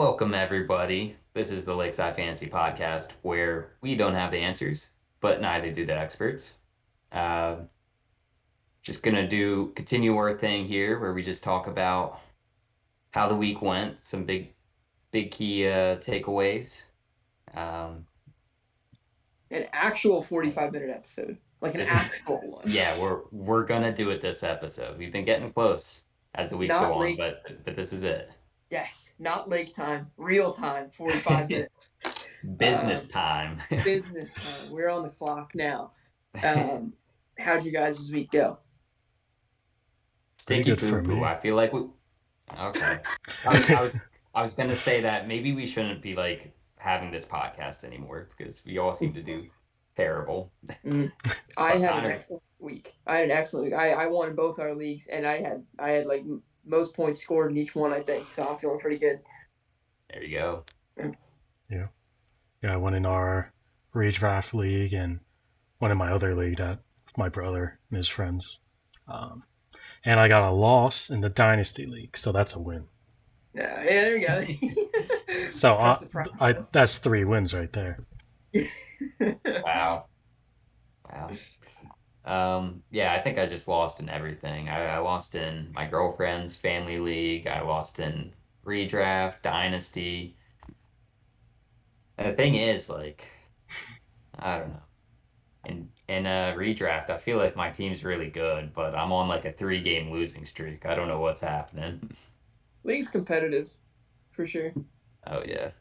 Welcome, everybody. This is the Lakeside Fantasy Podcast, where we don't have the answers, but neither do the experts. Uh, just gonna continue our thing here, where we just talk about how the week went, some big key takeaways. Um, An actual 45-minute episode, like an this, actual one. yeah, we're gonna do it this episode. We've been getting close as the weeks go Not on, lake. but this is it. Yes, not lake time, real time, 45 minutes. Business time. Business time. We're on the clock now. How'd you guys this week go? Stinky good poo for poo. me. I feel like we. Okay. I was gonna say that maybe we shouldn't be like having this podcast anymore because we all seem to do terrible. I had Connor- an excellent week. I won both our leagues, and I had like most points scored in each one, I think. So I'm feeling pretty good. There you go. Yeah, I won in our redraft league and one in my other league that with my brother and his friends. And I got a loss in the dynasty league, so that's a win. Yeah, there you go. So Trust the process. that's 3 wins right there. Wow. Yeah, I think I just lost in everything. I lost in my girlfriend's family league. I lost in redraft, dynasty. And the thing is, like, I don't know. In a redraft, I feel like my team's really good, but I'm on like a 3-game losing streak. I don't know what's happening. League's competitive, for sure. Oh yeah.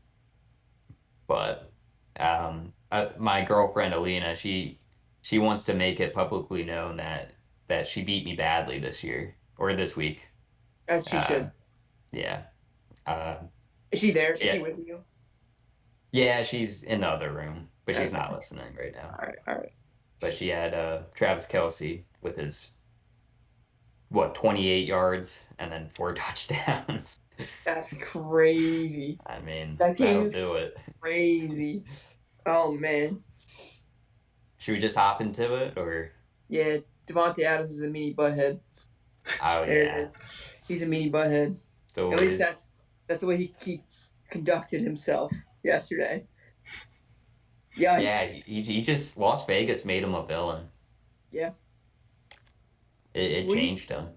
But my girlfriend Alina, she wants to make it publicly known that she beat me badly this year or this week. As she should. Yeah. Is she there? Is yeah. she with you? Yeah, she's in the other room, but she's Okay. not listening right now. All right. But she had Travis Kelce with his 28 yards and then 4 touchdowns. That's crazy. I mean, That game that'll is do it. crazy. Oh man. Should we just hop into it or? Yeah, Devontae Adams is a mini butthead. Oh There yeah. it is. He's a mini butthead. So At least that's the way he conducted himself yesterday. Yikes. Yeah, he just Las Vegas made him a villain. Yeah. It changed him.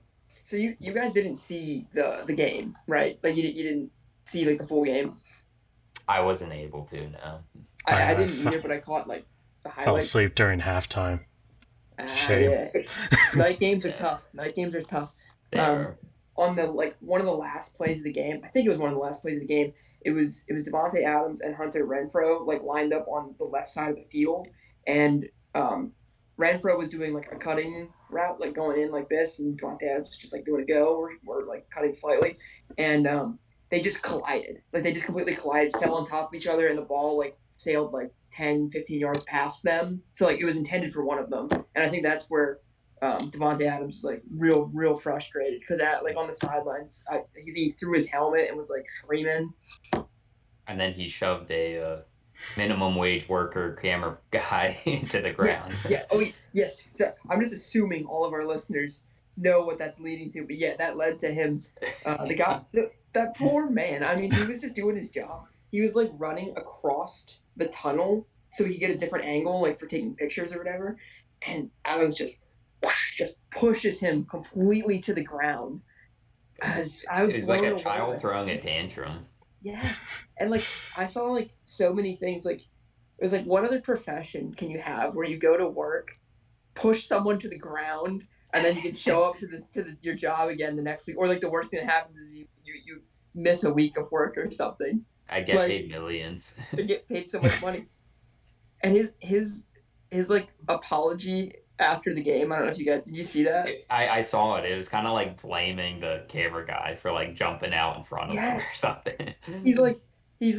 So you guys didn't see the game, right? Like you didn't see like the full game. I wasn't able to, no. I didn't either, but I caught like the highlights. Fell asleep during halftime. Shame. Yeah. Night games are tough. Night games are tough. On the one of the last plays of the game, I think it was one of the last plays of the game. It was Devontae Adams and Hunter Renfrow like lined up on the left side of the field, and Renfrow was doing like a cutting route, like going in like this, and Devontae Adams was just like doing a go or like cutting slightly, and they just collided. Like they just completely collided, fell on top of each other, and the ball like sailed like 10, 15 yards past them. So like it was intended for one of them, and I think that's where Devontae Adams was like real frustrated because like on the sidelines, he threw his helmet and was like screaming. And then he shoved a minimum wage worker camera guy into the ground. Yes. Yeah. Oh yes. So I'm just assuming all of our listeners know what that's leading to, but yeah, that led to him. The guy, that poor man. I mean, he was just doing his job. He was like running across the tunnel so he could get a different angle, like for taking pictures or whatever. And Adams just pushes him completely to the ground. I was It was like a blown child away. throwing a tantrum. Yes, and like I saw like so many things. Like it was like, what other profession can you have where you go to work, push someone to the ground, and then you can show up to your job again the next week? Or like the worst thing that happens is you miss a week of work or something. I get Like, paid millions. You get paid so much money. And his like apology after the game, I don't know if did you see that? I saw it. It was kind of like blaming the camera guy for like jumping out in front of him or something. He's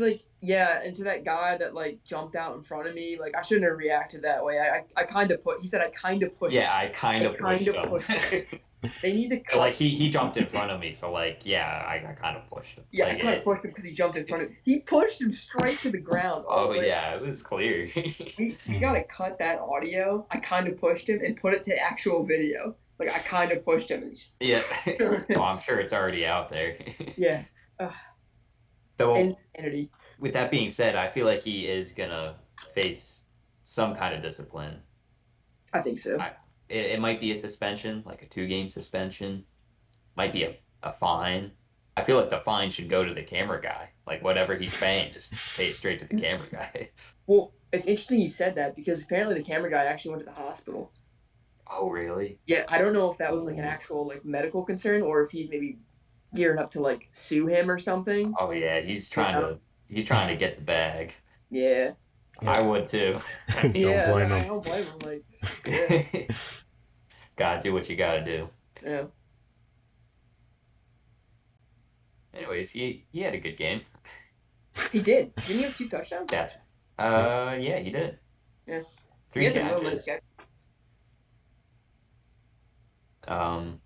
like, yeah, and to that guy that like jumped out in front of me, like I shouldn't have reacted that way. I kind of he said I kind of pushed. Yeah, I kind of pushed him. They need to cut. Like he jumped in front of me, so like yeah, I kind of pushed him. Yeah, like, I kind of pushed him because he jumped in front of me. He pushed him straight to the ground. Oh yeah, it was clear. we gotta cut that audio. I kind of pushed him and put it to actual video. Like I kind of pushed him. Yeah. Well, I'm sure it's already out there. Yeah. So Insanity. with that being said, I feel like he is gonna face some kind of discipline. I think so. I, it might be a suspension, like a 2 game suspension. Might be a fine. I feel like the fine should go to the camera guy. Like whatever he's paying, just pay it straight to the camera guy. Well, it's interesting you said that because apparently the camera guy actually went to the hospital. Oh, really? Yeah, I don't know if that was like an actual like medical concern or if he's maybe gearing up to like sue him or something. Oh yeah, Like, I don't, he's trying to get the bag. yeah, I yeah, would too. I Don't yeah. No, blame I him. don't blame him. Like, yeah, mean, gotta do what you gotta do. yeah. Anyways, he had a good game. He did. Didn't he have 2 touchdowns? Stats. Yep. Yeah, he did. Yeah, he Three has a real nice catches. catch. Um,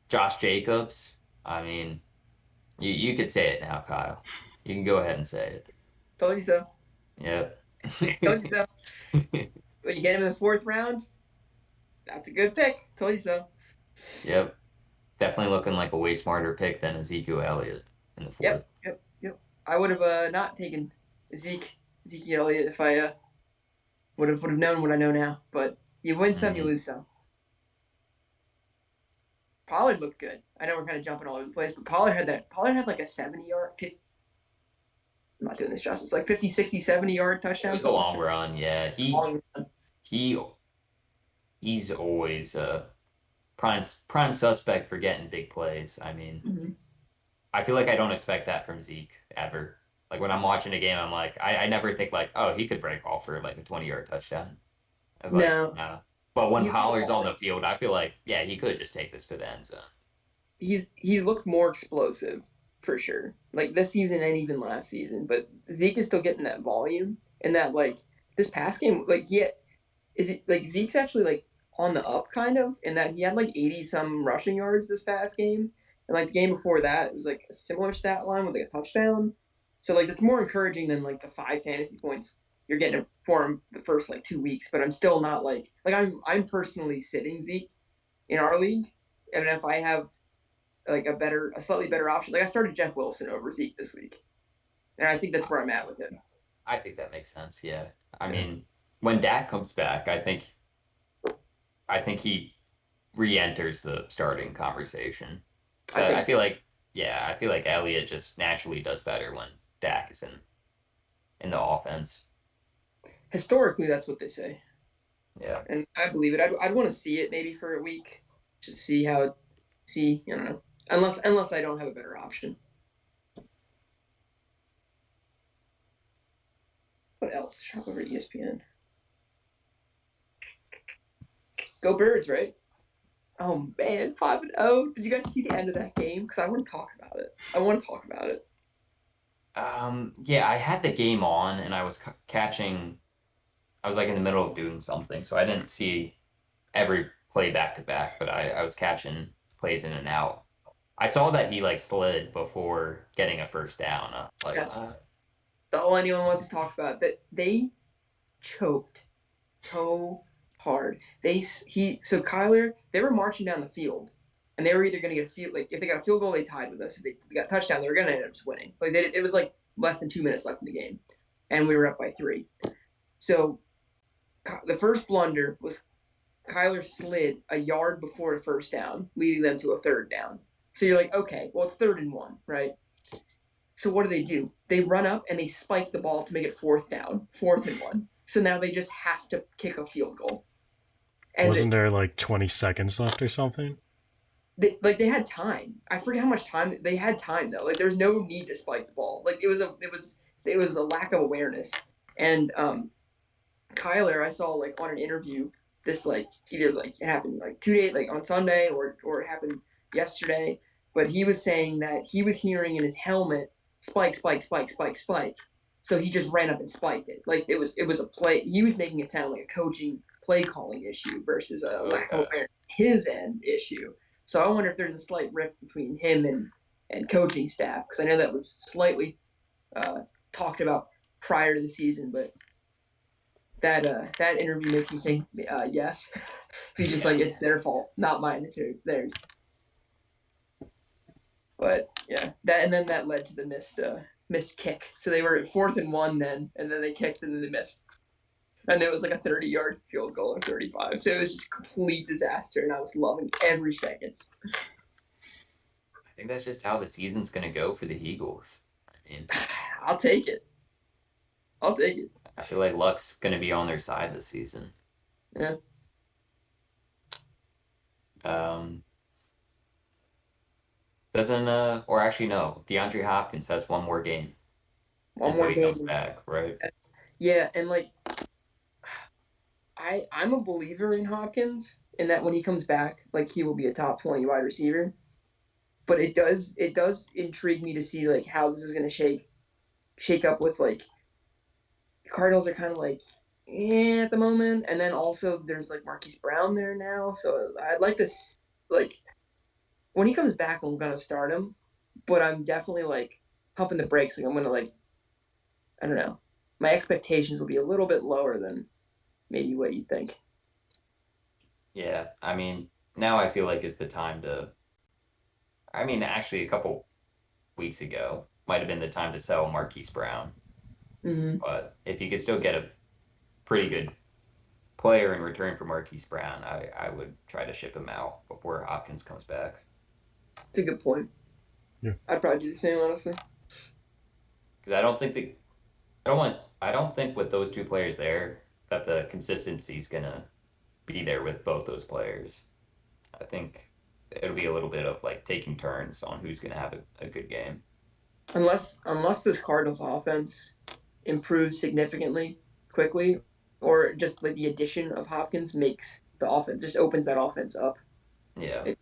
Josh Jacobs. I mean, you could say it now, Kyle. You can go ahead and say it. Told you so. Yep. Told you so. When you get him in the 4th round, that's a good pick. Told you so. Yep. Definitely looking like a way smarter pick than Ezekiel Elliott in the Yep, fourth. yep, yep. I would have not taken Ezekiel Elliott if I would have known what I know now. But you win some, you Mhm. lose some. Pollard looked good. I know we're kind of jumping all over the place, but Pollard had like a 70-yard. I'm not doing this justice. Like 50, 60, 70-yard It touchdown. was a So long run. Yeah, long run. he he's always prime suspect for getting big plays. I mean, Mhm. I feel like I don't expect that from Zeke ever. Like when I'm watching a game, I'm like, I never think like, oh, he could break off for like a 20-yard touchdown. I was like, No, nah. But when he's looked Pollard's on more. the field, I feel like, yeah, he could just take this to the end zone. He's looked more explosive for sure. Like this season and even last season. But Zeke is still getting that volume and that like this past game, like is it like Zeke's actually like on the up kind of in that he had like 80 some rushing yards this past game. And like the game before that, it was like a similar stat line with like a touchdown. So like that's more encouraging than like the 5 fantasy points you're getting for him the first like 2 weeks. But I'm still not like I'm personally sitting Zeke in our league. And if I have like a slightly better option, like I started Jeff Wilson over Zeke this week. And I think that's where I'm at with him. I think that makes sense. Yeah. I Yeah. mean, when Dak comes back, I think he re-enters the starting conversation. I So I think feel like, yeah, I feel like Elliott just naturally does better when Dak is in the offense. historically that's what they say. Yeah. And I believe it. I'd want to see it maybe for a week, just see how it. See, I don't know. Unless I don't have a better option. What else? Shop over ESPN. Go Birds, right? Oh man, 5-0. Did you guys see the end of that game? Because I want to talk about it. I want to talk about it. Yeah, I had the game on and I was catching. I was like in the middle of doing something, so I didn't see every play back to back, but I was catching plays in and out. I saw that he like slid before getting a first down. Like, That's all anyone wants to talk about. That they choked so hard. So Kyler, they were marching down the field, and they were either going to get a field like if they got a field goal, they tied with us. If they got a touchdown, they were going to end up just winning. Like it was like less than 2 minutes left in the game, and we were up by 3. So the first blunder was Kyler slid a yard before the first down, leading them to a 3rd down. So you're like, okay, well it's 3rd and 1, right? So what do? They run up and they spike the ball to make it 4th down, 4th and 1. So now they just have to kick a field goal. And Wasn't there like 20 seconds left or something? they had time. I forget how much time they had time though. Like there was no need to spike the ball. Like it was a lack of awareness. And Kyler, I saw like on an interview this like either like it happened like 2 days like on Sunday or it happened yesterday. But he was saying that he was hearing in his helmet spike, spike, spike, spike, spike. So he just ran up and spiked it. Like it was a play. He was making it sound like a coaching play calling issue versus a lack of okay. awareness his end issue. So I wonder if there's a slight rift between him and coaching staff because I know that was slightly talked about prior to the season, but that interview makes me think yes. He's just like it's their fault, not mine. It's theirs. But yeah, that led to the missed kick. So they were at 4th and 1 then, and then they kicked and then they missed. And it was like a 30-yard field goal or 35. So it was just a complete disaster, and I was loving every second. I think that's just how the season's going to go for the Eagles. I mean, I'll take it. I feel like luck's going to be on their side this season. Yeah. Doesn't or actually no, DeAndre Hopkins has one more game until he comes back, right? Yeah, and like I'm a believer in Hopkins in that when he comes back, like he will be a top 20 wide receiver. But it does intrigue me to see like how this is gonna shake up with like the Cardinals are kind of like at the moment, and then also there's like Marquise Brown there now, so I'd like to like when he comes back, I'm gonna start him, but I'm definitely like pumping the brakes. Like I'm gonna like I don't know, my expectations will be a little bit lower than maybe what you'd think. Yeah, I mean now I feel like is the time to. I mean, actually, a couple weeks ago might have been the time to sell Marquise Brown. Mm-hmm. But if you could still get a pretty good player in return for Marquise Brown, I would try to ship him out before Hopkins comes back. It's a good point. Yeah. I'd probably do the same, honestly. Because I don't think with those two players there that the consistency is gonna be there with both those players. I think it'll be a little bit of like taking turns on who's gonna have a good game. Unless this Cardinals offense improves significantly quickly, or just like the addition of Hopkins makes the offense just opens that offense up. Yeah.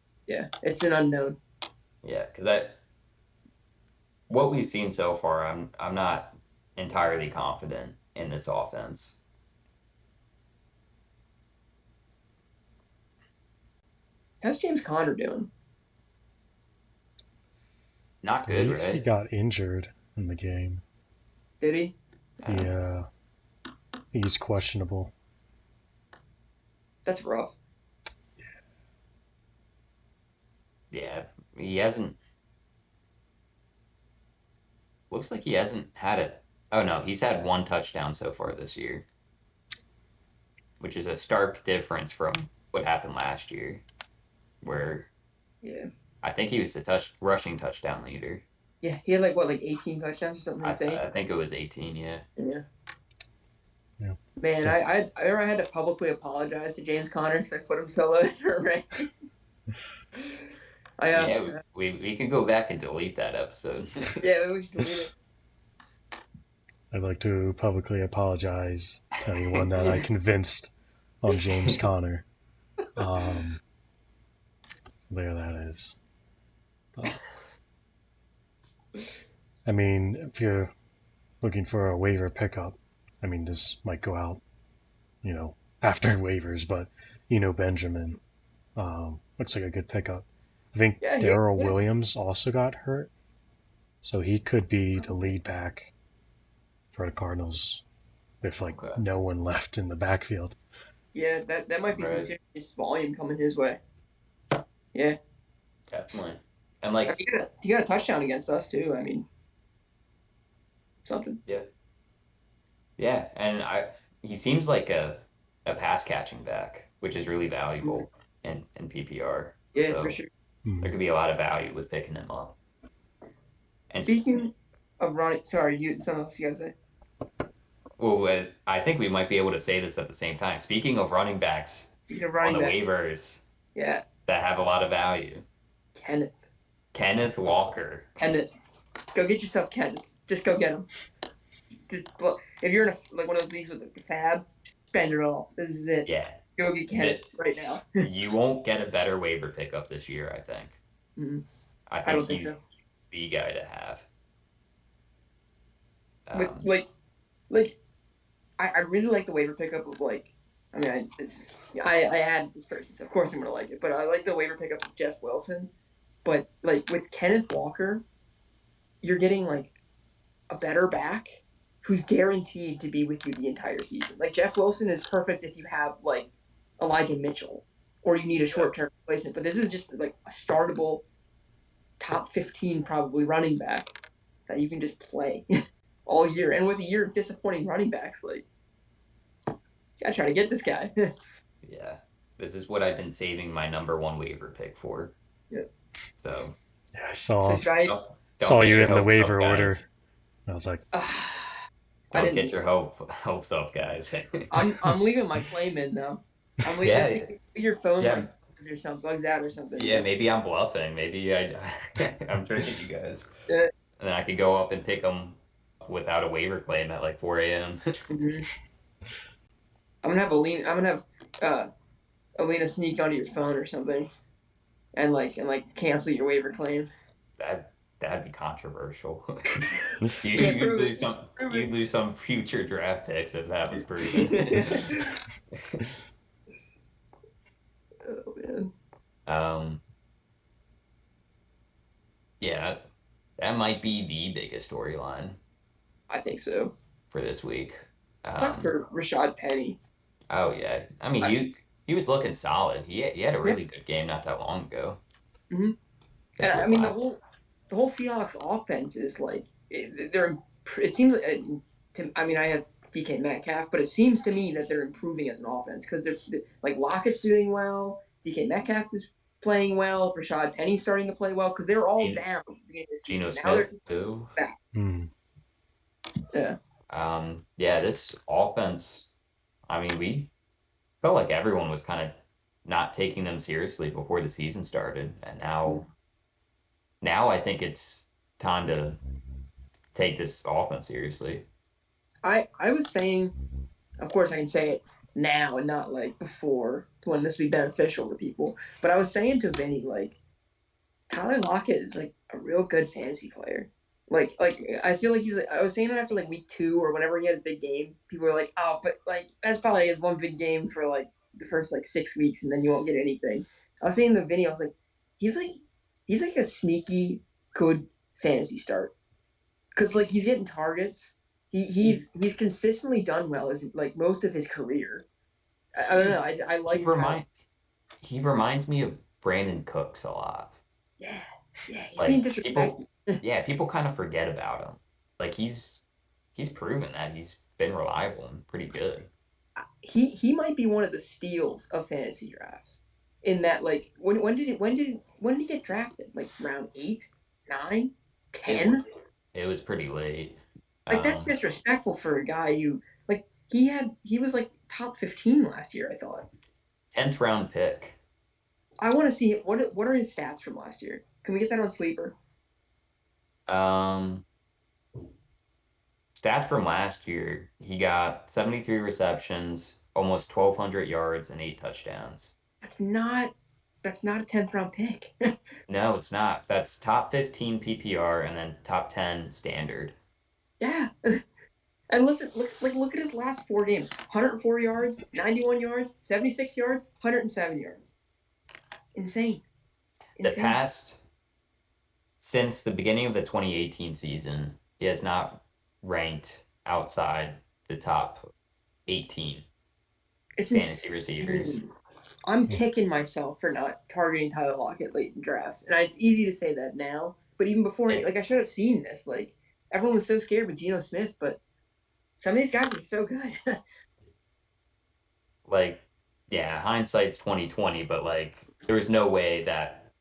It's an unknown. Yeah, because what we've seen so far, I'm not entirely confident in this offense. How's James Conner doing? Not good, right? He got injured in the game. Did he? Yeah. He's questionable. That's rough. Yeah, he hasn't. Looks like he hasn't had it. Oh no, he's had one touchdown so far this year, which is a stark difference from what happened last year, where I think he was the rushing touchdown leader. Yeah, he had like 18 touchdowns or something insane. I think it was 18. Yeah. Yeah. Man, I had to publicly apologize to James Conner because I put him so low in her ranking. Yeah, we can go back and delete that episode. Yeah, we should delete it. I'd like to publicly apologize to anyone that I convinced on James Conner. There that is. I mean, if you're looking for a waiver pickup, I mean, this might go out, after waivers, but Benjamin looks like a good pickup. I think Darrell Williams also got hurt, so he could be the lead back for the Cardinals with no one left in the backfield. Yeah, that might be some serious volume coming his way. Yeah. Definitely. And like he got a touchdown against us too. I mean, something. Yeah. Yeah, and he seems like a pass catching back, which is really valuable in PPR. Yeah, so for sure. There could be a lot of value with picking him up. And speaking of running, sorry, something else you gotta say? Well, I think we might be able to say this at the same time. Speaking of running backs on the waivers, that have a lot of value. Kenneth Walker. Go get yourself Kenneth. Just go get him. Just if you're in one of those leagues with the fab, spend it all. This is it. Yeah. Go get Kenneth right now. You won't get a better waiver pickup this year, I think. Mm-hmm. I think he's the guy to have. With I really like the waiver pickup of I added this person, so of course I'm gonna like it. But I like the waiver pickup of Jeff Wilson. But with Kenneth Walker, you're getting a better back who's guaranteed to be with you the entire season. Jeff Wilson is perfect if you have Elijah Mitchell or you need a short-term replacement. But this is just a startable top 15 probably running back that you can just play all year. And with a year of disappointing running backs, like, gotta try to get this guy. Yeah. This is what I've been saving my number 1 waiver pick for. Yeah. So, Yeah, I So should I? saw get you your in the hopes up, waiver order. guys. I was like, I Don't didn't. get your hopes up, guys. I'm leaving my claim in though. I'm leaving. I Yeah, think your phone yeah, or something bugs out or something. yeah. Maybe I'm bluffing. Maybe I'm tricking you guys. Yeah. And then I could go up and pick them without a waiver claim at like 4 a.m. Mm-hmm. I'm gonna have Alina. I'm gonna have Alina sneak onto your phone or something, and cancel your waiver claim. That'd be controversial. Can't You'd prove lose it. you'd lose some future draft picks if that was proven. Oh man. Yeah, that might be the biggest storyline I think so. for this week. Sucks for Rashad Penny. Oh yeah, I mean he was looking solid. He had a really good game not that long ago. Mm-hmm. I And think it I was mean last. the whole Seahawks offense is like it seems like I mean I have DK Metcalf, but it seems to me that they're improving as an offense because they're like Lockett's doing well, DK Metcalf is playing well, Rashad Penny's starting to play well because they were all down at the beginning of the Geno season. Now Smith they're too. back. Yeah. Yeah, this offense. I mean, we felt like everyone was kind of not taking them seriously before the season started, and now I think it's time to take this offense seriously. I was saying, of course I can say it now and not like before when this would be beneficial to people, but I was saying to Vinny like Tyler Lockett is like a real good fantasy player. Like I feel like he's like, I was saying it after like week 2 or whenever he had his big game, people were like, oh, but like that's probably his one big game for like the first like 6 weeks and then you won't get anything. I was saying in the video, I was like, he's like a sneaky good fantasy start because like he's getting targets. He's consistently done well as like most of his career. I don't know. I like Tyler. He reminds me of Brandon Cooks a lot. Yeah, he's being Like disrespected. people kind of forget about him. Like he's proven that he's been reliable and pretty good. He might be one of the steals of fantasy drafts. In that, like, when did he get drafted? Like round 8, 9, 10? It was pretty late. Like that's disrespectful for a guy who like he was like top 15 last year. I thought 10th round pick. I want to see what are his stats from last year. Can we get that on Sleeper? Stats from last year, he got 73 receptions, almost 1,200 yards, and 8 touchdowns. That's not a 10th round pick. No, it's not. That's top 15 PPR and then top 10 standard. Yeah. And listen, look at his last 4 games: 104 yards, 91 yards, 76 yards, 107 yards. Insane. Since the beginning of the 2018 season, he has not ranked outside the top 18 fantasy receivers. I'm kicking myself for not targeting Tyler Lockett late in drafts. And it's easy to say that now, but even before, like I should have seen this. Like everyone was so scared with Geno Smith, but some of these guys are so good. Like, yeah, hindsight's 2020, but like there was no way that,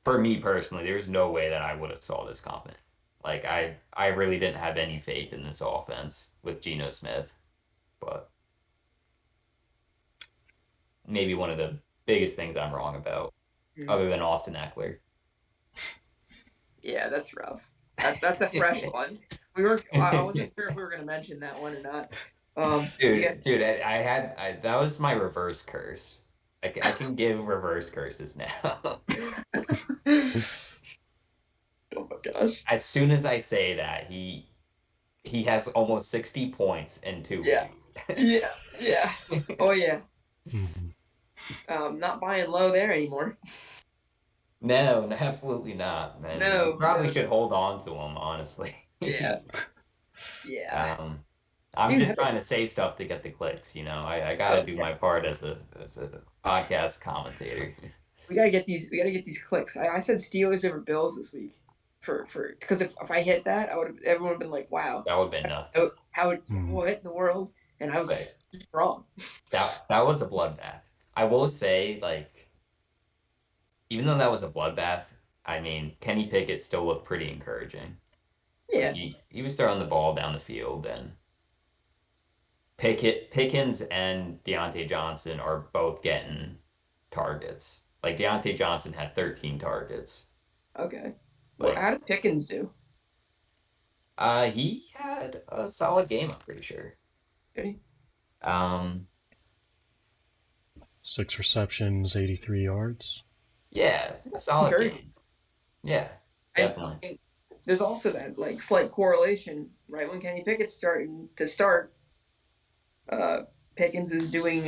for me personally, there was no way that I would have saw this confident. Like I really didn't have any faith in this offense with Geno Smith, but maybe one of the biggest things I'm wrong about, other than Austin Eckler. Yeah, that's rough. That's a fresh one. I wasn't sure if we were gonna mention that one or not. Dude, that was my reverse curse. I can give reverse curses now. Oh my gosh! As soon as I say that, he has almost 60 points in 2 weeks. Yeah. Oh yeah. Not buying low there anymore. No, absolutely not, man. No, you probably should hold on to him, honestly. Yeah. I'm just trying to say stuff to get the clicks, you know. I got to do my part as a podcast commentator. We gotta get these. We gotta get these clicks. I said Steelers over Bills this week for because if I hit that, I would have everyone would have been like, wow, That would have been nuts. Mm. what in the world? And I But was wrong. that was a bloodbath. I will say, like, even though that was a bloodbath, I mean, Kenny Pickett still looked pretty encouraging. Like Yeah. he was throwing the ball down the field, and Pickens and Deontay Johnson are both getting targets. Like Deontay Johnson had 13 targets. Okay. Well, Like how did Pickens do? he had a solid game, I'm pretty sure. Okay. Um 6 receptions, 83 yards. yeah, a solid Encouraging. game. Yeah, And definitely. there's also that like slight correlation, right? When Kenny Pickett's starting to start, uh, Pickens is doing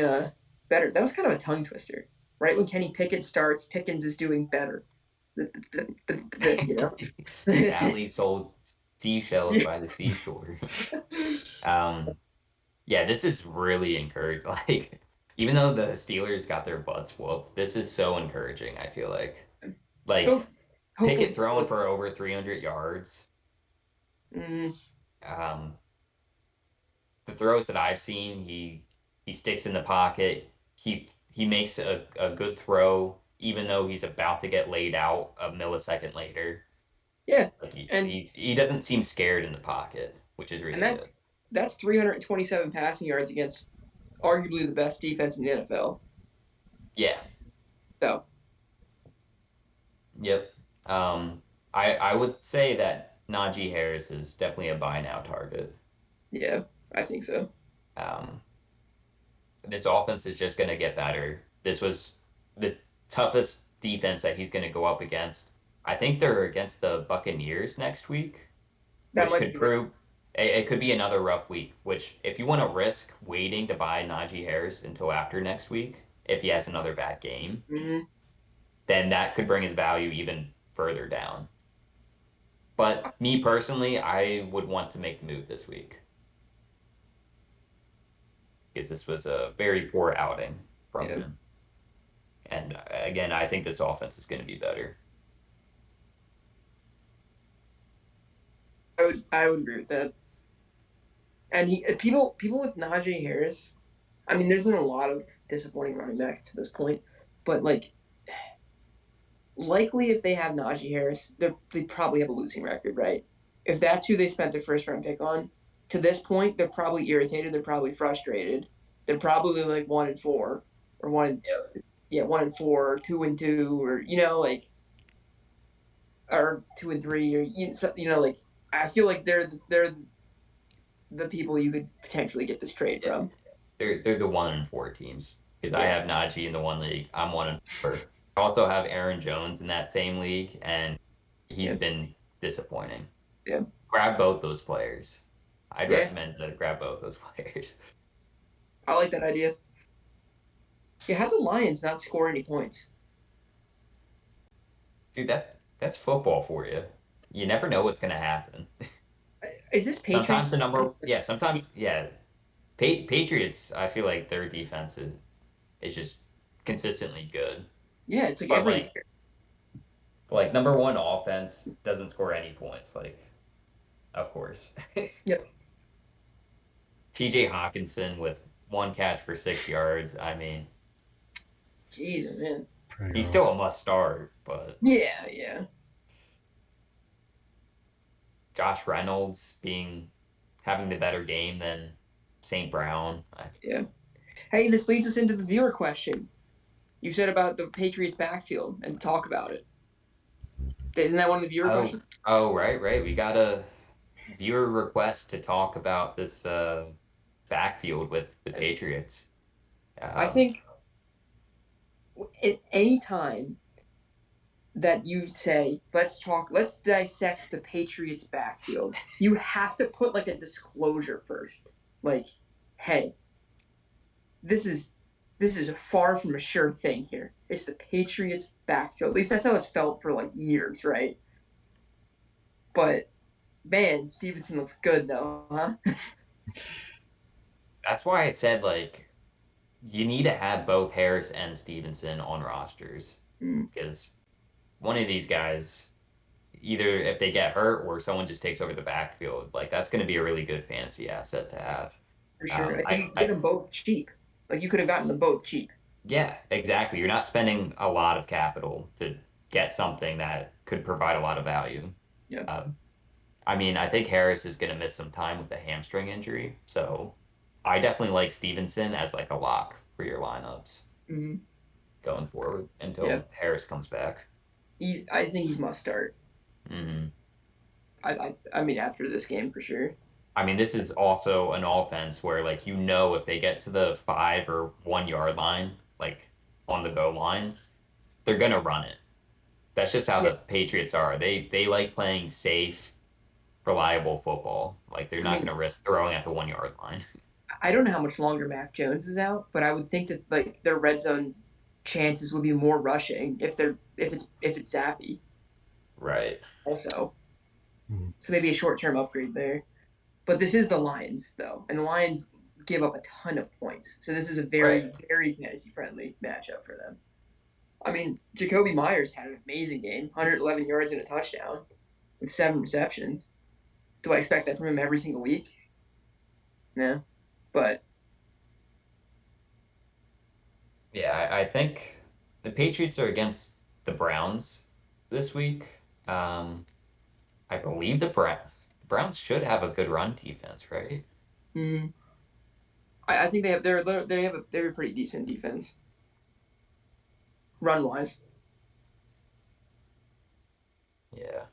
better. That was kind of a tongue twister, right? When Kenny Pickett starts, Pickens is doing better. You know. Sally sold seashells by the seashore. Um yeah, this is really encouraging. Like even though the Steelers got their butts whooped, this is so encouraging, I feel like. Like Hope, hopefully, Pickett throwing for over 300 yards. mm, Um, the throws that I've seen, he sticks in the pocket. He makes a good throw, even though he's about to get laid out a millisecond later. yeah, Like and he doesn't seem scared in the pocket, which is and really good. that's 327 passing yards against arguably the best defense in the NFL. Yeah. So Yep. I would say that Najee Harris is definitely a buy now target. yeah, I think so. Um, This offense is just going to get better. This was the toughest defense that he's going to go up against. I think they're against the Buccaneers next week, That which might could be right. prove it could be another rough week. Which, if you want to risk waiting to buy Najee Harris until after next week, if he has another bad game, Mm-hmm. then that could bring his value even further down. But me personally, I would want to make the move this week because this was a very poor outing from Yeah, him. And again, I think this offense is going to be better. I would agree with that. And people with Najee Harris. I mean, there's been a lot of disappointing running backs to this point, but like likely if they have Najee Harris, they probably have a losing record, right? If that's who they spent their first round pick on, to this point, they're probably irritated. They're probably frustrated. They're probably like 1-4 or Yep. yeah, 1-4, 2-2, or like or 2-3, or like I feel like they're the people you could potentially get this trade Yeah. from. They're the 1-4 teams because I Yeah, have Najee in the one league. I'm 1-4. I also have Aaron Jones in that same league, and he's yeah, been disappointing. yeah, Grab both those players. I'd yeah. recommend to grab both those players. I like that idea. Yeah, how the Lions not score any points? Dude, that's football for you. You never know what's gonna happen. Is this Patriots? Sometimes sometimes yeah. Patriots, I feel like their defense is just consistently good. Yeah, it's like But every year. like number one offense doesn't score any points. Like, of course. Yep. TJ Hawkinson with one catch for 6 yards. I mean, Jeez, man. Pretty he's rough. still a must start, but Yeah, yeah. Josh Reynolds having the better game than St. Brown. Yeah. Hey, this leads us into the viewer question. You said about the Patriots backfield and talk about it. Isn't that one of the viewer Oh, questions? oh, right. We got a viewer request to talk about this backfield with the Patriots. I Um, think at any time that you say, let's dissect the Patriots backfield, you have to put like a disclosure first. Like, hey, this is far from a sure thing here. It's the Patriots backfield. At least that's how it's felt for like years, right? But man, Stevenson looks good though, huh? that's why I said like you need to have both Harris and Stevenson on rosters. because one of these guys, either if they get hurt or someone just takes over the backfield, like that's going to be a really good fantasy asset to have. For sure. And you get I them both cheap. Like you could have gotten them both cheap. Yeah, exactly. You're not spending a lot of capital to get something that could provide a lot of value. Yeah. I mean, I think Harris is going to miss some time with the hamstring injury, so I definitely like Stevenson as like a lock for your lineups Mm-hmm. going forward Yeah. until Harris comes back. I think he's must start. hmm I mean, after this game for sure. I mean, this is also an offense where like if they get to the 5 or 1 yard line, like on the go line, they're gonna run it. That's just how Yeah. the Patriots are. They like playing safe, reliable football. Like they're I not mean, going to risk throwing at the 1 yard line. I don't know how much longer Mac Jones is out, but I would think that like their red zone chances would be more rushing if it's Zappy Right. also. Mm. So maybe a short term upgrade there. But this is the Lions though, and the Lions give up a ton of points. So this is a Right. very very fantasy friendly matchup for them. I mean, Jacoby Myers had an amazing game, 111 yards and a touchdown with 7 receptions. Do I expect that from him every single week? No, but Yeah, I think the Patriots are against the Browns this week. Um, I believe the Browns should have a good run defense, right? mm, I think they have a pretty decent defense, run wise. Yeah.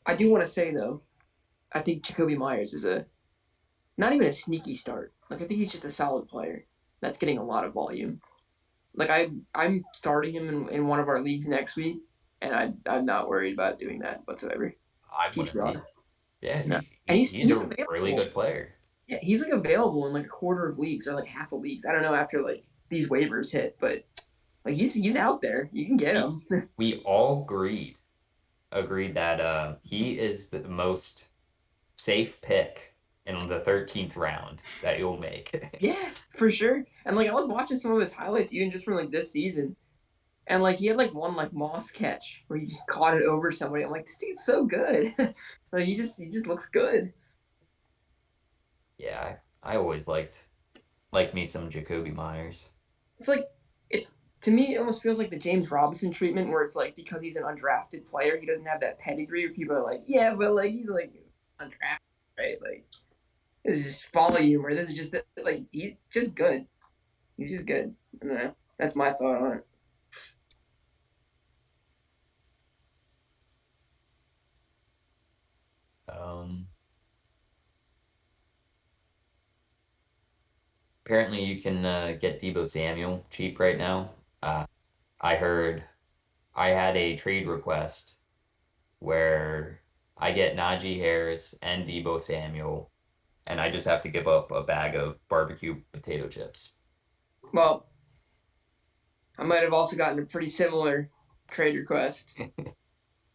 I do want to say though, I think Jacoby Myers is a not even a sneaky start. Like I think he's just a solid player that's getting a lot of volume. Like I'm starting him in one of our leagues next week, and I'm not worried about doing that whatsoever. I Keep wouldn't trying. be. Yeah, No, and he's he's he's a really available. good player. Yeah, he's like available in like a quarter of leagues or like half of leagues. I don't know after like these waivers hit, but like he's out there. You can get We him. we all agreed that he is the most safe pick in the 13th round that you'll make. Yeah, for sure. And like I was watching some of his highlights even just from like this season, and like he had like one like Moss catch where he just caught it over somebody. I'm like, this dude's so good. Like he just looks good. Yeah, I always liked me some Jacoby Myers. It's like it's to me it almost feels like the James Robinson treatment where it's like because he's an undrafted player, he doesn't have that pedigree where people are like, yeah, but like he's like undrafted, right? Like this is just volume or this is just like he's just good. He's just good. I don't know. That's my thought on it. Um, Apparently you can get Debo Samuel cheap right now. I heard I had a trade request where I get Najee Harris and Debo Samuel, and I just have to give up a bag of barbecue potato chips. Well, I might have also gotten a pretty similar trade request.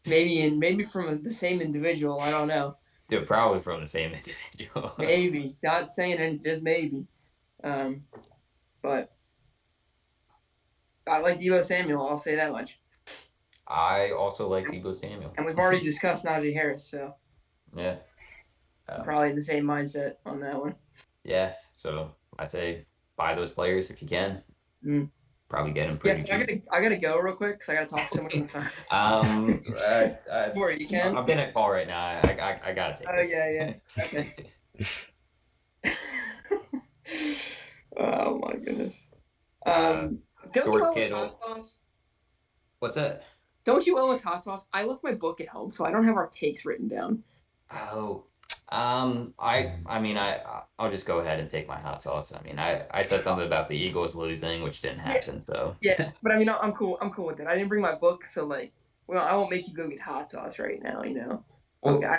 Maybe from the same individual. I don't know. They're probably from the same individual. Maybe not saying anything, just maybe. Um, but I like Debo Samuel. I'll say that much. I also like Debo Samuel. And we've already discussed Najee Harris, so Yeah. probably in the same mindset on that one. Yeah. So I say buy those players if you can. Mm. Probably get them pretty Yes, cheap. I gotta go real quick because I gotta talk to someone. Before you can. I'm getting a call right now. I gotta take Oh this. yeah. Okay. Oh my goodness. Don't you George owe us Kittle. hot sauce? What's that? Don't you owe us hot sauce? I left my book at home, so I don't have our takes written down. Oh, I mean, I'll just go ahead and take my hot sauce. I mean, I said something about the Eagles losing, which didn't Yeah, happen. So yeah. But I mean, I'm cool. I'm cool with it. I didn't bring my book, so like, well, I won't make you go get hot sauce right now. well, Okay.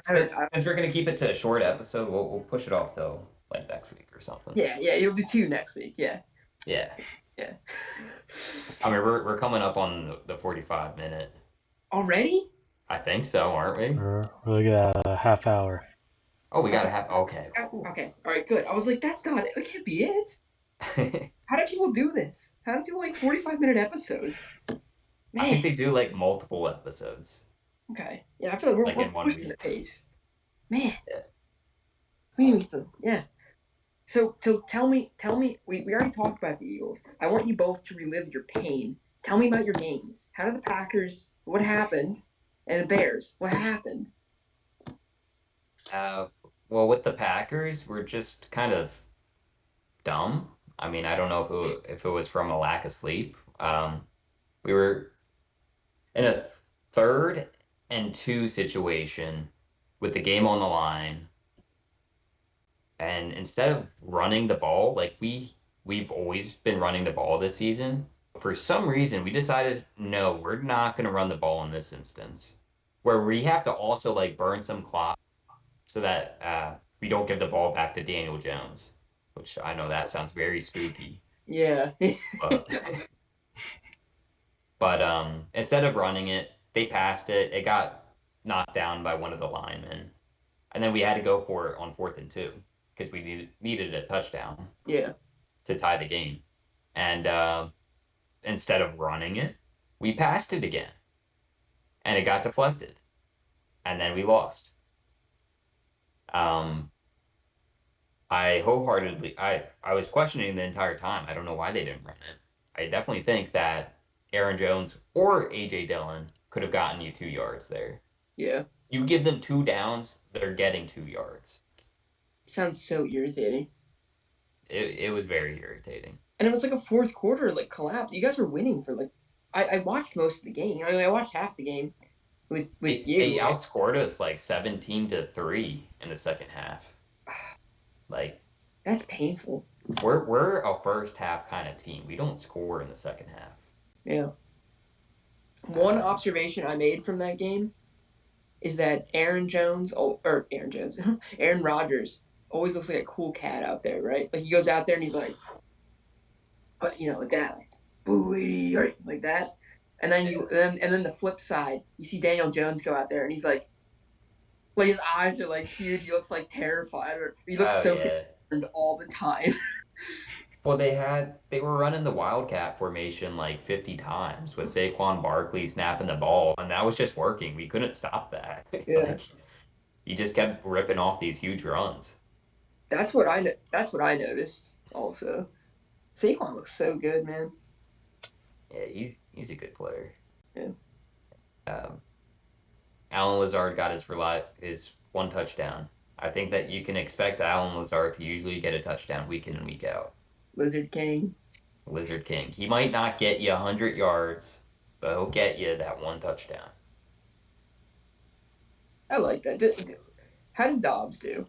since we're gonna keep it to a short episode, we'll push it off till like next week or something. Yeah. You'll do 2 next week. Yeah. Yeah. Yeah. I mean, we're coming up on the 45 minute. Already? I think so, aren't we? We're looking at a half hour. Oh, we gotta have. Okay. Okay. All right. Good. I was like, that's not it. That can't be it. How do people do this? How do people make 45-minute episodes? I think Man. they do like multiple episodes, Okay. Yeah, I feel like we're, like we're in one pushing the week. pace. Man, Yeah. we need to. Yeah. So tell me. We already talked about the Eagles. I want you both to relive your pain. Tell me about your games. How did the Packers? What happened? And the Bears. What happened? Uh, well, with the Packers, we're just kind of dumb. I mean, I don't know if it was from a lack of sleep. We were in a 3rd and 2 situation with the game on the line, and instead of running the ball, like we've always been running the ball this season, for some reason we decided no, we're not going to run the ball in this instance, where we have to also like burn some clock so that we don't give the ball back to Daniel Jones, which I know that sounds very spooky, Yeah. but instead of running it, they passed it. It got knocked down by one of the linemen, and then we had to go for it on 4th and 2 because we needed a touchdown Yeah. to tie the game. And instead of running it, we passed it again, and it got deflected, and then we lost. Um, I wholeheartedly, I was questioning the entire time. I don't know why they didn't run it. I definitely think that Aaron Jones or AJ Dillon could have gotten you 2 yards there. Yeah. You give them 2 downs, they're getting 2 yards. Sounds so irritating. It was very irritating. And it was like a fourth quarter like collapse. You guys were winning for like. I watched most of the game. I mean, I watched half the game with They you. outscored us like 17-3 in the second half. Like That's painful. we're a first half kind of team. We don't score in the second half. Yeah. One Um, observation I made from that game is that Aaron Rodgers always looks like a cool cat out there, right? Like he goes out there and he's like, but like that, like booey, right, like that. And then and then the flip side, you see Daniel Jones go out there and he's like his eyes are like huge. He looks like terrified, or he looks oh so yeah. concerned all the time. Well, they were running the Wildcat formation like 50 times with Saquon Barkley snapping the ball, and that was just working. We couldn't stop that. Yeah, Like he just kept ripping off these huge runs. that's what I noticed. Also, Saquon looks so good, man. Yeah, he's a good player. Yeah, Um, Alan Lazard got his 1 touchdown. I think that you can expect Alan Lazard to usually get a touchdown week in and week out. Lizard King. Lizard King. He might not get you 100 yards, but he'll get you that 1 touchdown. I like that. How did Dobbs do?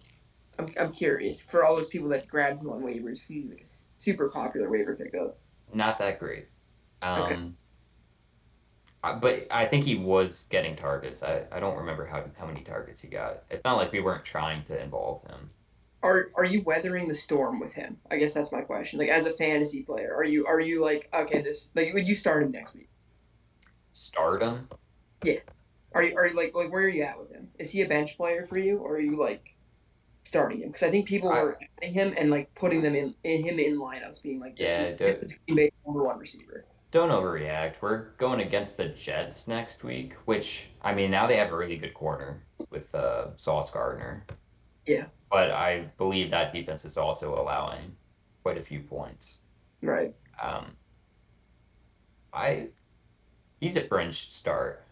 I'm curious for all those people that grabbed him on waivers. He's like a super popular waiver pickup. Not that great. Okay. Um, but I think he was getting targets. I don't remember how many targets he got. It's not like we weren't trying to involve him. Are you weathering the storm with him? I guess that's my question. Like as a fantasy player, are you like okay, this like would you start him next week? Start him? Yeah. Are you like where are you at with him? Is he a bench player for you, or are you like starting him? Because I think people I were adding him and like putting them in lineups, being like yeah. this is Green Bay's #1 receiver. Don't overreact. We're going against the Jets next week, which I mean now they have a really good corner with Sauce Gardner, Yeah. but I believe that defense is also allowing quite a few points. Right. Um, I he's a fringe start.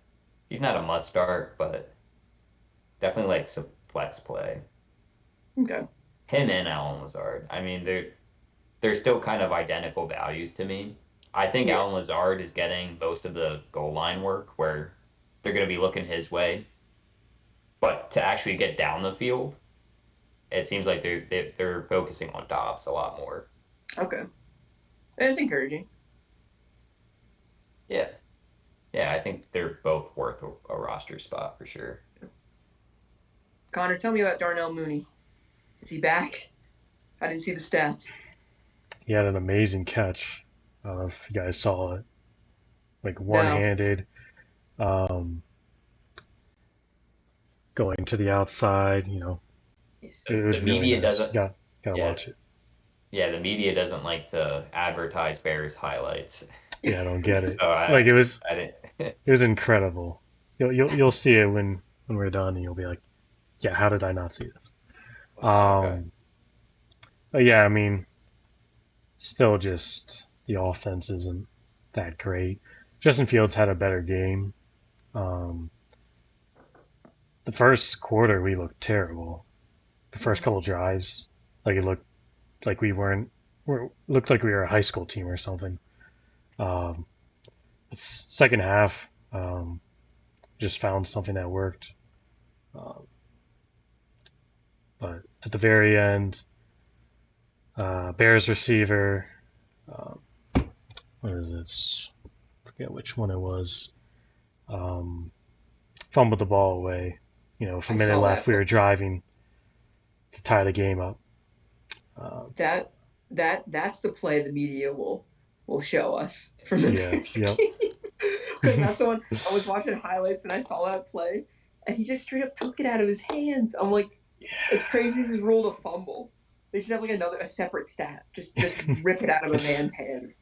He's not a must start, but definitely like some flex play. Okay. Him and Alan Lazard. I mean, they're still kind of identical values to me. I think Yeah. Alan Lazard is getting most of the goal line work where they're going to be looking his way, but to actually get down the field, it seems like they're focusing on Dobbs a lot more. Okay. That's encouraging. Yeah, yeah, I think they're both worth a roster spot for sure. Connor, tell me about Darnell Mooney. Is he back? I didn't see the stats. He had an amazing catch. I don't know if you guys saw it. Like No. one-handed, um, going to the outside. It The was really media nice. doesn't. Gotta Yeah, watch it. Yeah, the media doesn't like to advertise Bears highlights. Yeah, I don't get it. So Like I didn't. it was incredible. You'll see it when we're done, and you'll be like, yeah, how did I not see this? Wow, okay. But yeah, I mean, still just the offense isn't that great. Justin Fields had a better game. Um, the first quarter we looked terrible. The first couple drives, like it looked like looked like we were a high school team or something. Um, second half, just found something that worked. Um, but at the very end, Bears receiver, um, what is it? I forget which one it was. Um, fumbled the ball away. With a I minute saw left, that we play. were driving to tie the game up. That that's the play the media will show us from the Yeah, Bears yep. game. Because that's the one I was watching highlights and I saw that play and he just straight up took it out of his hands. I'm like, it's crazy. This is ruled a fumble. They should have like a separate stat. Just rip it out of a man's hands.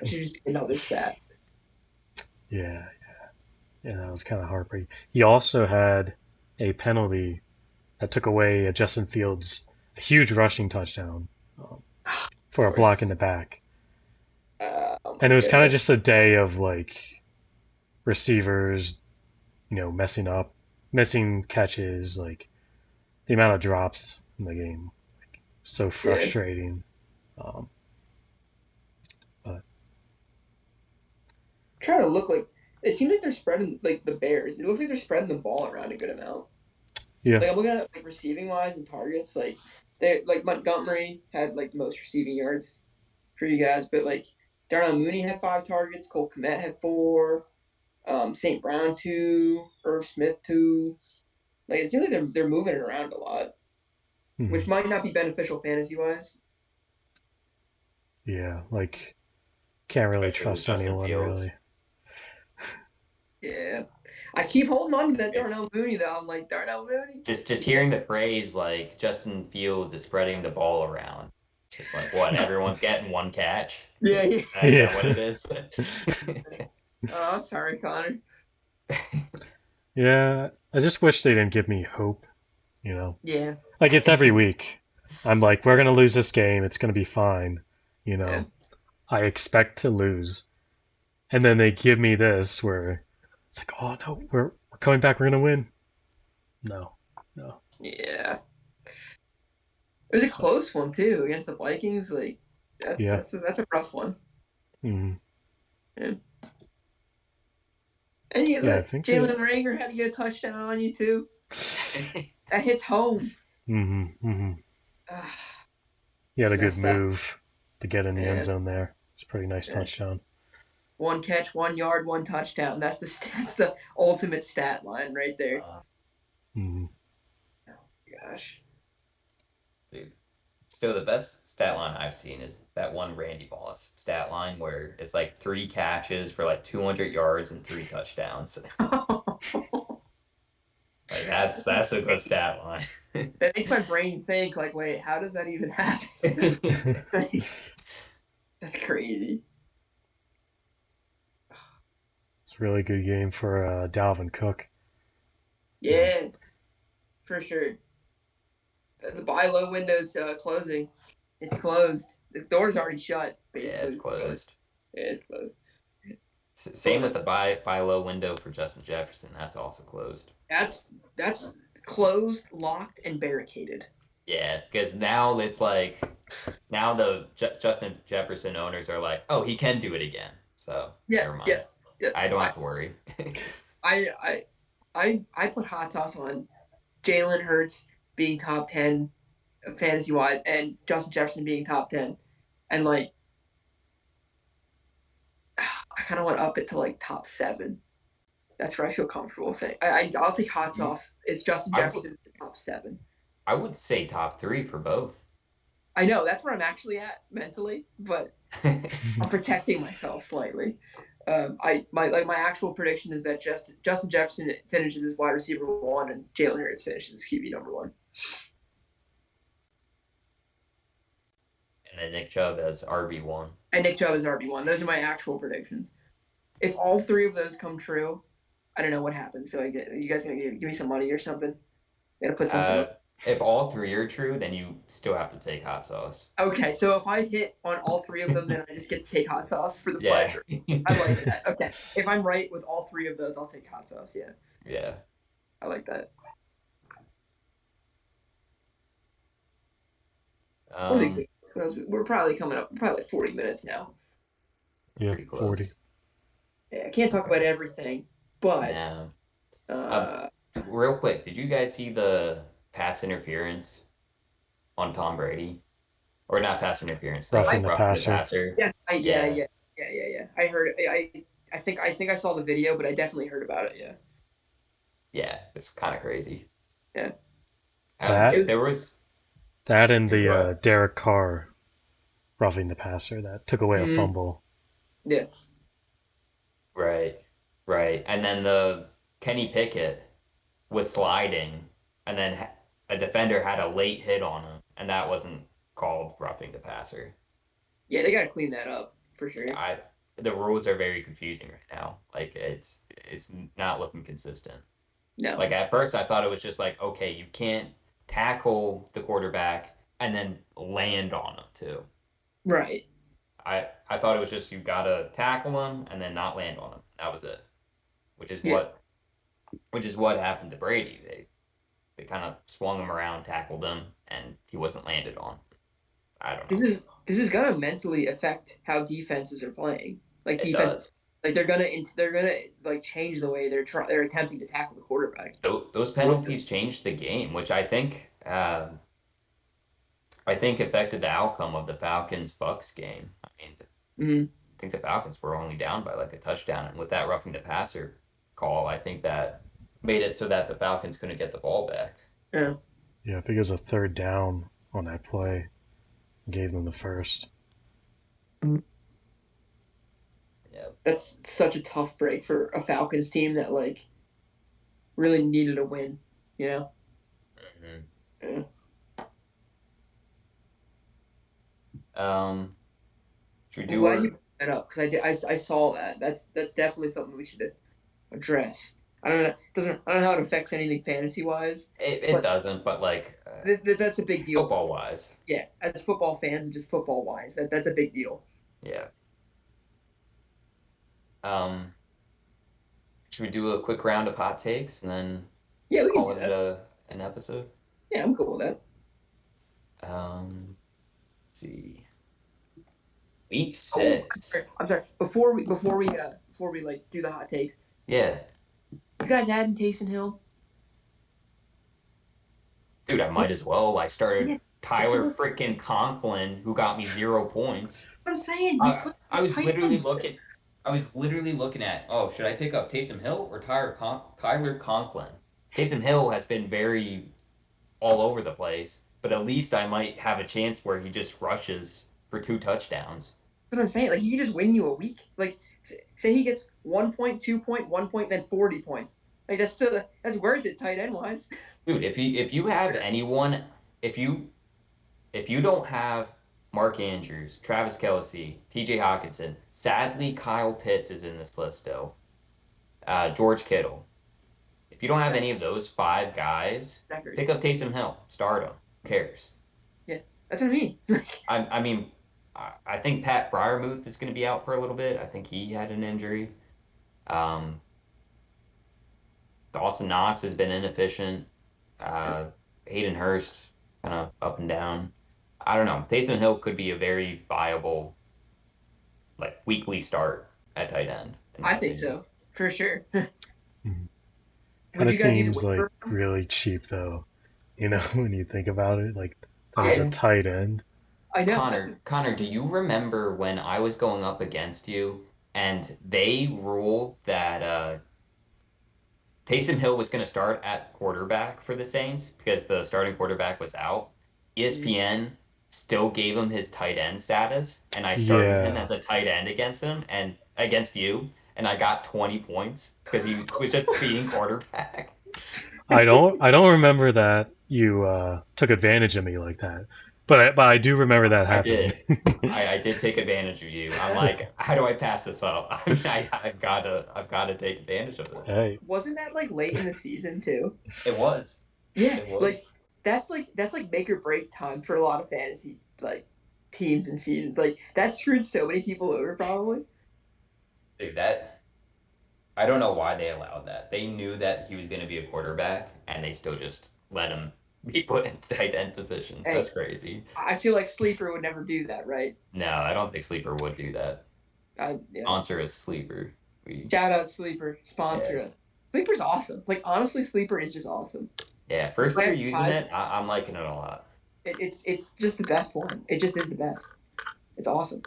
It should just be another stat. Yeah, yeah, that was kind of heartbreaking. He also had a penalty that took away a Justin Fields a huge rushing touchdown Of for a course. block in the back. Oh my And it was kind of goodness. just a day of like receivers, messing up, missing catches, like the amount of drops in the game, so Yeah. frustrating. Um, but Trying to look like it seems like they're spreading like the Bears. It looks like they're spreading the ball around a good amount. yeah, Like I'm looking at it, like receiving wise and targets. Like they like Montgomery had like the most receiving yards for you guys, but like Darnell Mooney had 5 targets, Cole Kmet had 4, St. Brown 2, Irv Smith 2. Like it seems like they're moving it around a lot, which mhm, might not be beneficial fantasy wise. yeah, like can't really Especially with trust Justin anyone Fields. really. Yeah, I keep holding on to that Darnell Mooney though. I'm like Darnell Mooney. Just He's gonna. hearing the phrase like Justin Fields is spreading the ball around. It's just like what everyone's getting one catch. Yeah, yeah. Is that what Yeah, it is? Oh, sorry, Connor. yeah. I just wish they didn't give me hope. You know, Yeah, like it's every week. I'm like, we're gonna lose this game. It's gonna be fine. You yeah. know, I expect to lose, and then they give me this where it's like, oh no, we're coming back. We're gonna win. No, no. Yeah. It was a So close one too against the Vikings. Like yeah, that's a rough one. mm, Yeah. And you yeah. I let think they. Jalen Rager had to get a touchdown on you too. That hits home. Hmm, hmm. Ah, He had a good messed up. move to get in the end Yeah. zone there. It's a pretty nice Yeah. touchdown. 1 catch, 1 yard, 1 touchdown. That's the ultimate stat line right there. Hmm. Oh gosh. Dude. So the best stat line I've seen is that one Randy Moss stat line where it's like 3 catches for like 200 yards and 3 touchdowns. Like that's a good stat line. That makes my brain think like, wait, how does that even happen? Like, that's crazy. It's a really good game for Dalvin Cook. You know. Yeah, for sure. The buy low window's closing. It's closed. The door's already shut, Yeah, it's basically. But closed. yeah, it's closed. Same with But the buy low window for Justin Jefferson. That's also closed. that's closed, locked, and barricaded. Yeah, because now it's like now the Justin Jefferson owners are like, oh, he can do it again. So Yeah, never mind. yeah, yeah. I don't have to worry. I I I put hot sauce on Jalen Hurts being top 10 fantasy wise, and Justin Jefferson being top 10, and like I kind of want to up it to like top 7. That's where I feel comfortable saying. I'll take hot sauce. It's Justin I would Jefferson at the top 7. I would say top three for both. I know that's where I'm actually at mentally, but I'm protecting myself slightly. My actual prediction is that Justin Jefferson finishes as wide receiver 1 and Jalen Hurts finishes as QB number 1. and then Nick Chubb as RB1. and Nick Chubb is RB1. Those are my actual predictions. If all three of those come true, I don't know what happens. So you guys gonna give me some money or something? Gotta put something Uh, up. if all three are true, then you still have to take hot sauce. Okay, so if I hit on all three of them, then I just get to take hot sauce for the Yeah. pleasure. I like that. Okay, if I'm right with all three of those, I'll take hot sauce. Yeah, Yeah. I like that. Um, We're probably coming up, probably like 40 minutes now. Yeah, pretty 40. close. Yeah, I can't talk about everything, but Now, uh, real quick, did you guys see the pass interference on Tom Brady? Or not pass interference, I Roughing the the roughing the passer. passer? yeah, Yeah. yeah. I heard. I think I saw the video, but I definitely heard about it. Yeah, Yeah, it's kind of crazy. yeah. That It was. There was, that and the go ahead. Derek Carr roughing the passer that took away a Mm, fumble. yeah, Right, right. And then the Kenny Pickett was sliding, and then a defender had a late hit on him, and that wasn't called roughing the passer. yeah. They gotta clean that up for sure. I the rules are very confusing right now. Like it's not looking consistent. No, Like at first I thought it was just like, okay, you can't tackle the quarterback and then land on him too. right. I thought it was just you gotta tackle him and then not land on him. That was it. Which is Yeah. what which is what happened to Brady. They kind of swung him around, tackled him, and he wasn't landed on. I don't know. This is gonna mentally affect how defenses are playing. Like It defense, does. like they're gonna like change the way they're attempting to tackle the quarterback. Those What? penalties changed the game, which I think affected the outcome of the Falcons Bucks game. I mean, I Mm, think the Falcons were only down by like a touchdown, and with that roughing the passer call, I think that made it so that the Falcons couldn't get the ball back. yeah. Yeah, I think it was a third down on that play. Gave them the first. Yeah. That's such a tough break for a Falcons team that like really needed a win. You know. hmm Yeah. Should we I'm do glad you our? brought that up because I saw that. That's definitely something we should address. I don't know. Doesn't I don't know how it affects anything fantasy wise, It but doesn't, but like that's a big deal. football wise, Yeah, as football fans and just football wise, that's a big deal. yeah. Um, should we do a quick round of hot takes and then Yeah, we can call do it that. an episode? Yeah, I'm cool with that. Let's see. Week Oh, six. I'm sorry. Before we like do the hot takes, Yeah. you guys adding Taysom Hill? Dude, I Yeah, might as well. I started yeah. That's Tyler what freaking Conklin, who got me 0 points. I'm saying. He's I put I was tight literally end. looking I was literally looking at, oh, should I pick up Taysom Hill or Tyler Conklin? Taysom Hill has been very all over the place, but at least I might have a chance where he just rushes for 2 touchdowns. That's what I'm saying. Like he could just win you a week. Like say he gets 1 point, 2 point, 1 point, then 40 points. Like that's worth it tight end wise. Dude, if you have anyone, if you if you don't have Mark Andrews, Travis Kelce, T.J. Hawkinson, sadly Kyle Pitts is in this list still. George Kittle. If you don't have any of those five guys, Deckers. pick up Taysom Hill, start him. Who cares? Yeah, that's what I mean. I mean, I think Pat Fryermuth is going to be out for a little bit. I think he had an injury. Um, Dawson Knox has been inefficient. Uh, Hayden Hurst kind of up and down. I don't know. Taysom Hill could be a very viable like weekly start at tight end, in my I think opinion. so for sure. Mhm. Kind Would of you guys use a seems like waiver? really cheap though. You know, when you think about it, like that is a Yeah, tight end. I know. Connor, do you remember when I was going up against you and they ruled that Taysom Hill was going to start at quarterback for the Saints because the starting quarterback was out? ESPN still gave him his tight end status, and I started him Yeah, as a tight end against him and against you, and I got 20 points because he was just being quarterback. I don't remember that you took advantage of me like that. But I do remember that I happening. did. I did take advantage of you. I'm like, how do I pass this up? I mean, I've gotta take advantage of this. Hey, Wasn't that like late in the season too? It was. Yeah, It like was. that's like make or break time for a lot of fantasy like teams and seasons. Like that screwed so many people over probably. Dude, that I don't know why they allowed that. They knew that he was going to be a quarterback, and they still just let him be put in tight end positions. That's Hey, crazy. I feel like Sleeper would never do that, right? No, I don't think Sleeper would do that. Yeah. Sponsor is Sleeper. We Shout out Sleeper, Yeah, sponsor us. Sleeper's awesome. Like honestly, Sleeper is just awesome. yeah. You First might year have using guys. it, I'm liking it a lot. It's just the best one. It just is the best. It's awesome.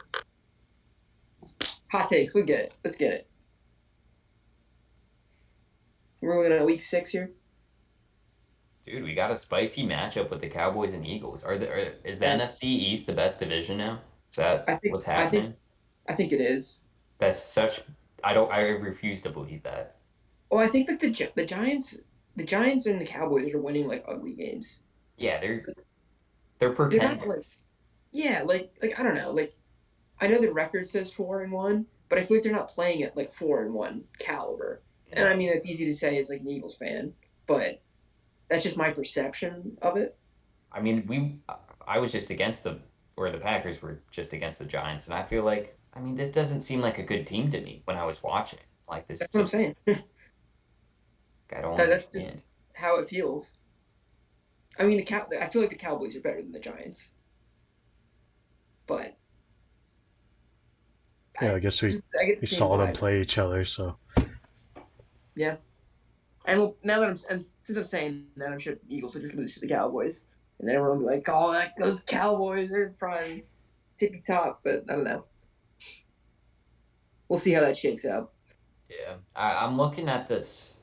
Hot takes. We get it. Let's get it. We're looking at week 6 here. Dude, we got a spicy matchup with the Cowboys and Eagles. Is the Yeah, NFC East the best division now? Is that I think what's I think happening? I think it is. That's such. I refuse to believe that. Well, I think that the Giants and the Cowboys are winning like ugly games. Yeah, they're They're not like pretenders. yeah, like I don't know, like I know the record says 4-1, but I feel like they're not playing at like 4-1 caliber. And I No. mean, it's easy to say as like an Eagles fan, but that's just my perception of it. I mean, I was just against the Packers were just against the Giants, and I feel like, I mean, this doesn't seem like a good team to me when I was watching. Like, this That's what I'm just, saying. I don't That's just understand. how it feels. I mean, I feel like the Cowboys are better than the Giants, but yeah, I guess I get we the same saw them vibe. play each other, so Yeah, and now that since I'm saying that, I'm sure the Eagles will just lose to the Cowboys, and then everyone will be like, "Oh, those Cowboys, they're prime tippy top." But I don't know. We'll see how that shakes out. Yeah, I'm looking at this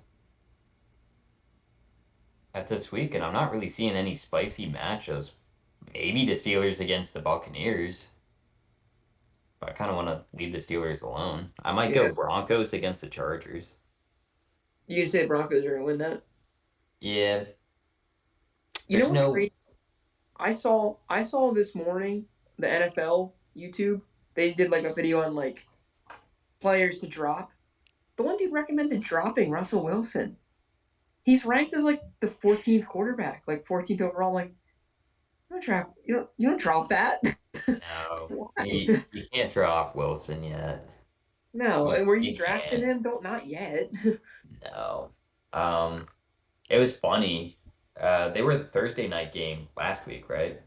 week, and I'm not really seeing any spicy matchups. Maybe the Steelers against the Buccaneers, but I kind of want to leave the Steelers alone. I might go Yeah, Broncos against the Chargers. you can say Broncos are gonna win that. Yeah, You know there's what's no. crazy? I saw this morning the NFL YouTube. They did like a video on like players to drop. The one dude recommended dropping Russell Wilson. He's ranked as like the 14th quarterback, like 14th overall. I'm like, you don't drop that. No, Why? you can't drop Wilson yet. No, You and where you you drafted can't. him, don't not yet. No. Um, it was funny. They were the Thursday night game last week, right?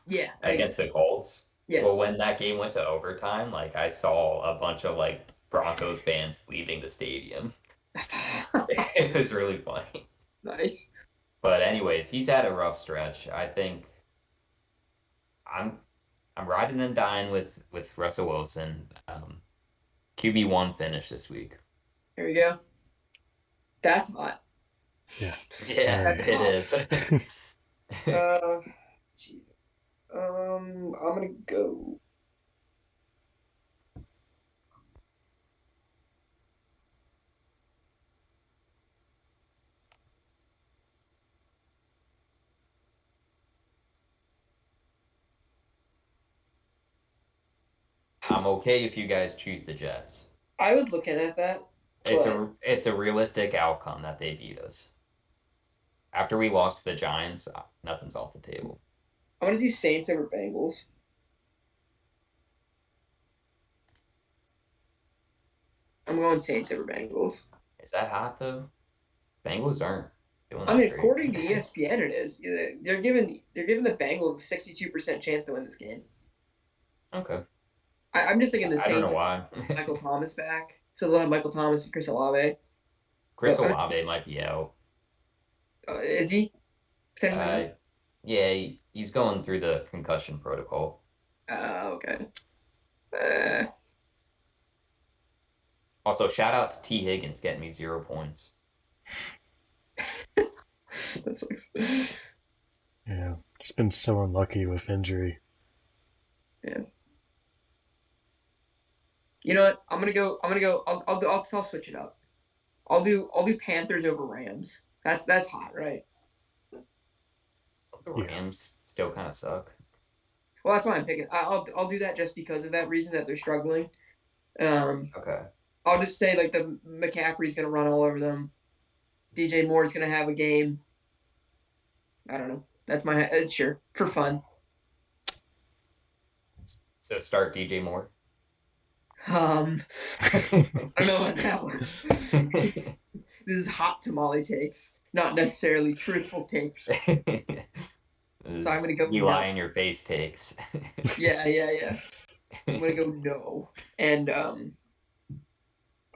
Yeah, I think so. Against the Colts. Well, Yes. when that game went to overtime, like I saw a bunch of like Broncos fans leaving the stadium. It was really funny. Nice. But anyways, he's had a rough stretch. I think I'm I'm riding and dying with Russell Wilson. QB1 finish this week. There we go. That's hot. yeah, Yeah, That's very. it hot. is. Uh, Jesus. I'm gonna go. I'm okay if you guys choose the Jets. I was looking at that, It's but a realistic outcome that they beat us. After we lost to the Giants, nothing's off the table. I'm gonna do Saints over Bengals. I'm going Saints over Bengals. Is that hot though? Bengals aren't doing I that mean, great. according to ESPN, it is. They're giving the Bengals a 62% chance to win this game. Okay. I'm just thinking the I don't Saints know have why. Michael Thomas back, so they'll have Michael Thomas and Chris Olave. Chris But Olave might be out. is he potentially Uh, out? yeah, he's going through the concussion protocol. Okay. Uh, Also, shout out to T. Higgins getting me 0 points. that sucks. Yeah, just been so unlucky with injury. Yeah. You know what? I'm gonna go. I'm gonna go. I'll switch it up. I'll do Panthers over Rams. That's hot, right? The Yeah, Rams still kind of suck. Well, that's why I'm picking. I'll do that just because of that reason that they're struggling. Okay. I'll just say like the McCaffrey's gonna run all over them. DJ Moore's gonna have a game. I don't know. That's my sure for fun. So start DJ Moore. I don't know about that one. This is hot tamale takes, not necessarily truthful takes. So I'm gonna go. You No. lie in your face takes. Yeah. I'm gonna go no, and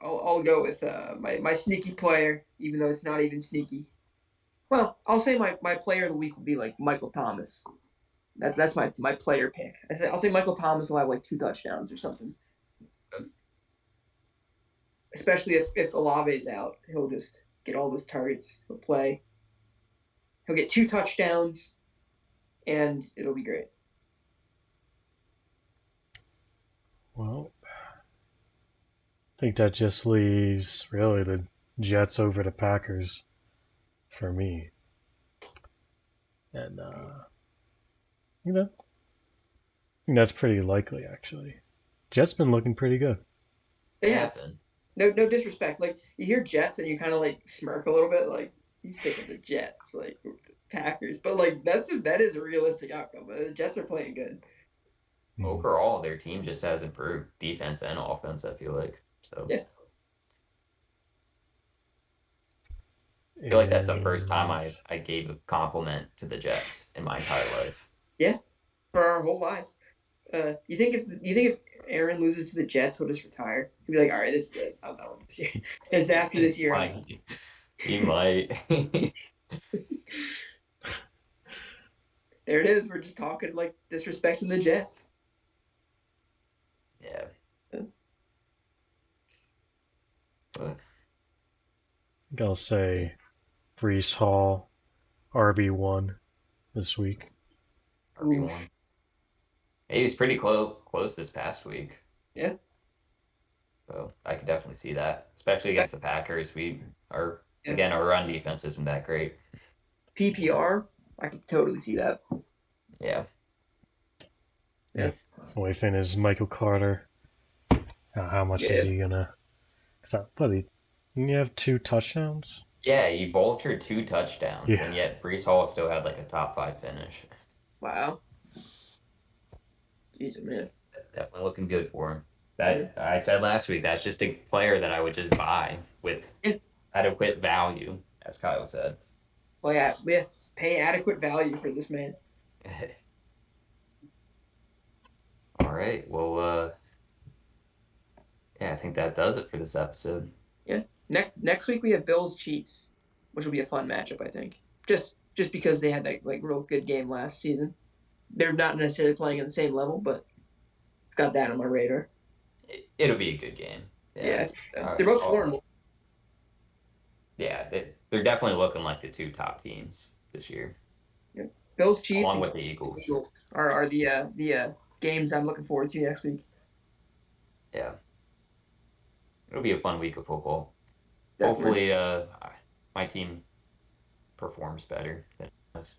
I'll go with my sneaky player, even though it's not even sneaky. Well, I'll say my player of the week will be like Michael Thomas. That's my player pick. I'll say Michael Thomas will have like 2 touchdowns or something. Especially if Olave's out, he'll just get all those targets. He'll play. He'll get 2 touchdowns, and it'll be great. Well, I think that just leaves really the Jets over the Packers for me. And, you know, I think that's pretty likely, actually. Jets been looking pretty good. They have. No disrespect. Like, you hear Jets and you kind of, like, smirk a little bit, like, he's picking the Jets, like, Packers. But, like, that is a realistic outcome. The Jets are playing good. Overall, their team just has improved defense and offense, I feel like. So yeah. I feel like that's the first time I gave a compliment to the Jets in my entire life. Yeah, for our whole lives. You think if Aaron loses to the Jets, he'll just retire? He'll be like, all right, this is it. I'm done with this year. It's after this year. He might. There it is. We're just talking like disrespecting the Jets. Yeah. I think I'll say Breece Hall, RB1 this week. RB1. He was pretty close this past week. Yeah. So I could definitely see that, especially against the Packers. Our run defense isn't that great. PPR, I could totally see that. Yeah. Only thing is Michael Carter. How much is he gonna? Didn't you have 2 touchdowns? Yeah, he vultured 2 touchdowns, and yet Breece Hall still had like a top 5 finish. Wow. Jeez, man. Definitely looking good for him. I said last week, that's just a player that I would just buy with adequate value, as Kyle said. Well, yeah, we have pay adequate value for this man. All right. Well, I think that does it for this episode. Yeah. Next week we have Bills Chiefs, which will be a fun matchup, I think. Just because they had that like real good game last season. They're not necessarily playing at the same level, but got that on my radar. It'll be a good game. Yeah, they're both 4-1. Yeah, they're definitely looking like the 2 top teams this year. Yeah. Bills Chiefs along with the Eagles are the games I'm looking forward to next week. Yeah, it'll be a fun week of football. Definitely. Hopefully, my team performs better than us.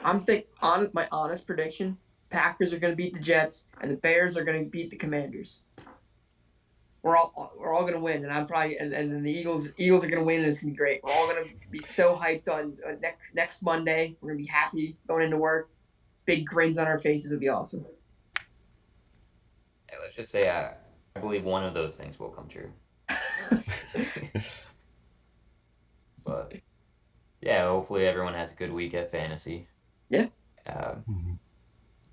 My honest prediction: Packers are going to beat the Jets, and the Bears are going to beat the Commanders. We're all going to win, and I'm probably and then the Eagles are going to win, and it's going to be great. We're all going to be so hyped on next Monday. We're going to be happy going into work, big grins on our faces. It'll be awesome. Yeah, let's just say I believe one of those things will come true. But yeah, hopefully everyone has a good week at fantasy. Yeah.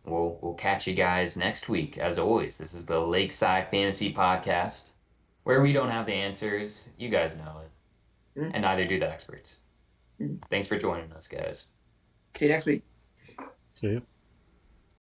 We'll catch you guys next week. As always, this is the Lakeside Fantasy Podcast, where we don't have the answers. You guys know it. And neither do the experts. Thanks for joining us, guys. See you next week. See you.